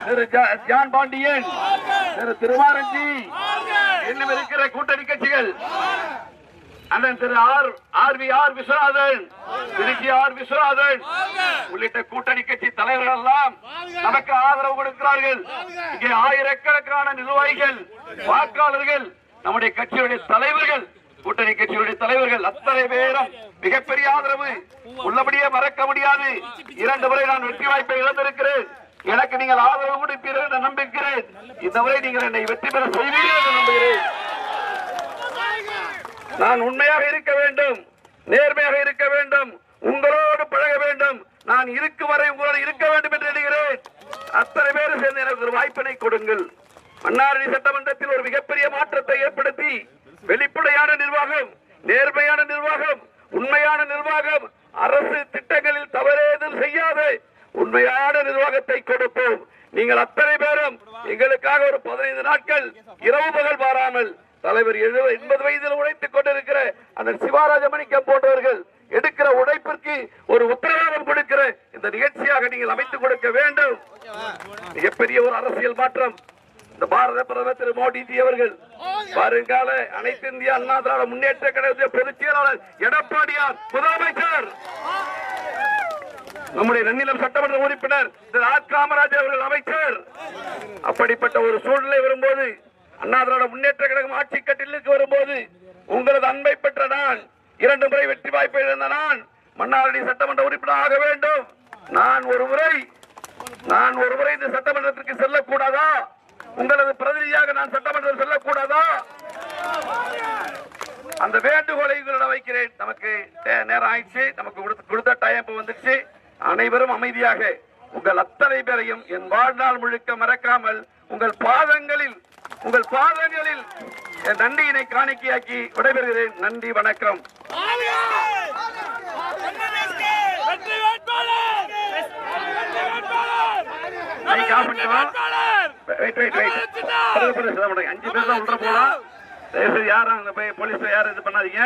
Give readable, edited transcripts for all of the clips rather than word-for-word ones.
திரு John Pandian, திரு திருமாரஞ்சி, இன்னும் இருக்கிற கூட்டணி கட்சிகள், அண்ணன் திரு ஆர் விஸ்வநாதன், திருச்சி விஸ்வநாதன் உள்ளிட்ட கூட்டணி கட்சி தலைவர்கள் எல்லாம் நமக்கு ஆதரவு கொடுக்கிறார்கள். இங்கே ஆயிரக்கணக்கான நிர்வாகிகள், வாக்காளர்கள், நம்முடைய கட்சியுடைய தலைவர்கள், கூட்டணி கட்சியுடைய தலைவர்கள் அத்தனை பேரும் மிகப்பெரிய ஆதரவு. உள்ளபடியே மறக்க முடியாது. 2 முறை நான் வெற்றி வாய்ப்பை இழந்திருக்கிறேன். எனக்கு நீங்கள் ஆதரவு கொடுப்பீர்கள் என்று நம்புகிறேன். இந்த முறை நீங்கள் என்னை வெற்றி பெற செய்வீர்கள் என்று நம்புகிறேன். நான் உண்மையாக இருக்க வேண்டும், நேர்மையாக இருக்க வேண்டும், உங்களோடு பழக வேண்டும். நான் இருக்கும் வரை உங்களோடு இருக்க வேண்டும் என்று எண்ணுகிறேன். அத்தனை பேரும் சேர்ந்து எனக்கு ஒரு வாய்ப்பினை கொடுங்கள். மன்னார்குடி சட்டமன்றத்தில் ஒரு மிகப்பெரிய மாற்றத்தை ஏற்படுத்தி வெளிப்படையான நிர்வாகம், நேர்மையான நிர்வாகம், உண்மையான நிர்வாகம், அரசு திட்டங்களில் தவறேதும் செய்யாத உண்மையான நிர்வாகத்தை கொடுப்போம். நீங்கள் அத்தனை பேரும் எங்களுக்காக ஒரு 15 நாட்கள் இரவு பகல் பாராமல் தலைவர் 80 வயதில் உழைத்துக் கொண்டிருக்கிற அந்த சிவாராஜமணிக்கம் போன்றவர்கள் எடுக்கிற உழைப்பிற்கு ஒரு உத்தரவாதம் கொடுக்கிற இந்த நிகழ்ச்சியாக நீங்கள் அமைத்துக் கொடுக்க வேண்டும். மிகப்பெரிய ஒரு அரசியல் மாற்றம். இந்த பாரத பிரதமர் திரு மோடிஜி அவர்கள், வருங்கால அனைத்து இந்திய அண்ணா திராவிட முன்னேற்ற கழகத்திய பொதுச் செயலாளர் எடப்பாடியார் முதலமைச்சர், நம்முடைய நன்னிலம் சட்டமன்ற உறுப்பினர் திரு ஆர் காமராஜர் அவர்கள் அமைச்சர். அப்படிப்பட்ட ஒரு சூழ்நிலை வரும்போது, அண்ணா திராவிட முன்னேற்ற கழகம் ஆட்சி கட்டிலுக்கு வரும்போது, உங்களது அன்பை பெற்ற நான், 2 முறை வெற்றி வாய்ப்பை இழந்த நான் மன்னார்குடி சட்டமன்ற உறுப்பினர் ஆக வேண்டும். நான் ஒரு முறை இந்த சட்டமன்றத்திற்கு செல்லக்கூடாதா? உங்களது பிரதிநிதியாக நான் சட்டமன்றம் செல்லக்கூடாதா? அந்த வேண்டுகோளை உங்களிடம் வைக்கிறேன். நமக்கு நேரம் ஆயிடுச்சு, நமக்கு கொடுத்த டைம் வந்துச்சு. அனைவரும் அமைதியாக உங்கள் அத்தனை பேரையும் என் வாழ்நாள் முழுக்க மறக்காமல் உங்கள் பாதங்களில் என் நன்றியினை காணிக்கையாக்கி விடைபெறுகிறேன். நன்றி, வணக்கம். அஞ்சு பேர் தான் உள்ள போலாம். யாரும் அங்க போய் போலீஸ் யாரும் இது பண்ணாதீங்க.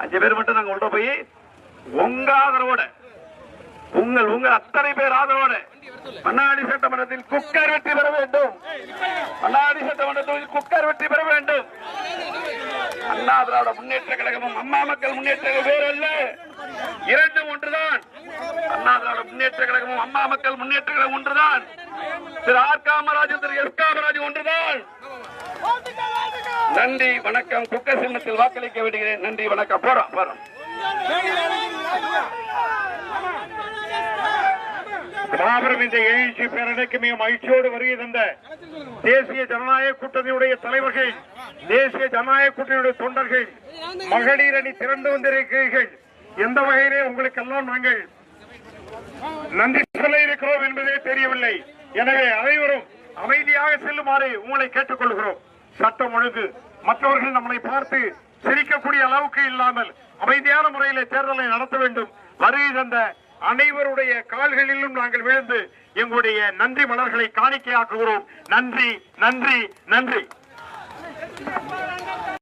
5 பேர் மட்டும் நாங்க உள்ள போய் உங்க ஆதரவோட, உங்கள் அத்தனை பேர் ஆதரவோட மன்னார்குடி சட்டமன்றத்தில் குக்கர் வெற்றி பெற வேண்டும். மன்னார்குடி சட்டமன்றத்தில் குக்கர் வெற்றி பெற வேண்டும். அண்ணா திராவிட முன்னேற்ற கழகமும் அம்மா மக்கள் முன்னேற்ற கழகம் வேறல்ல, 2 ஒன்றுதான். அண்ணா திராவிட முன்னேற்ற கழகமும் அம்மா மக்கள் முன்னேற்ற கழகம் ஒன்றுதான். திரு ஆர் காமராஜ், திரு எஸ் காமராஜ் ஒன்றுதான். நன்றி, வணக்கம். குக்கர் சின்னத்தில் வாக்களிக்க வேண்டுகிறேன். நன்றி, வணக்கம். போறோம். மாபெரும் இந்த எழுச்சி பேரணிக்கு மிக மகிழ்ச்சியோடு வருகை தந்த தேசிய ஜனநாயக கூட்டணியுடைய தலைவர்கள், தேசிய ஜனநாயக கூட்டணியுடைய தொண்டர்கள், மகளிர் அணி திரண்டு வந்திருக்கிறீர்கள். எந்த வகையிலே உங்களுக்கெல்லாம் நாங்கள் நன்றி சொல்ல இருக்கிறோம் என்பதே தெரியவில்லை. எனவே அனைவரும் அமைதியாக செல்லுமாறு உங்களை கேட்டுக் கொள்கிறோம். சட்டம் ஒழுங்கு மற்றவர்கள் நம்மளை பார்த்து சிரிக்கக்கூடிய அளவுக்கு இல்லாமல் அமைதியான முறையில் தேர்தலை நடத்த வேண்டும். வருகை தந்த அனைவருடைய கால்களிலும் நாங்கள் விழுந்து எங்களுடைய நன்றி மலர்களை காணிக்கையாக்குகிறோம். நன்றி, நன்றி, நன்றி.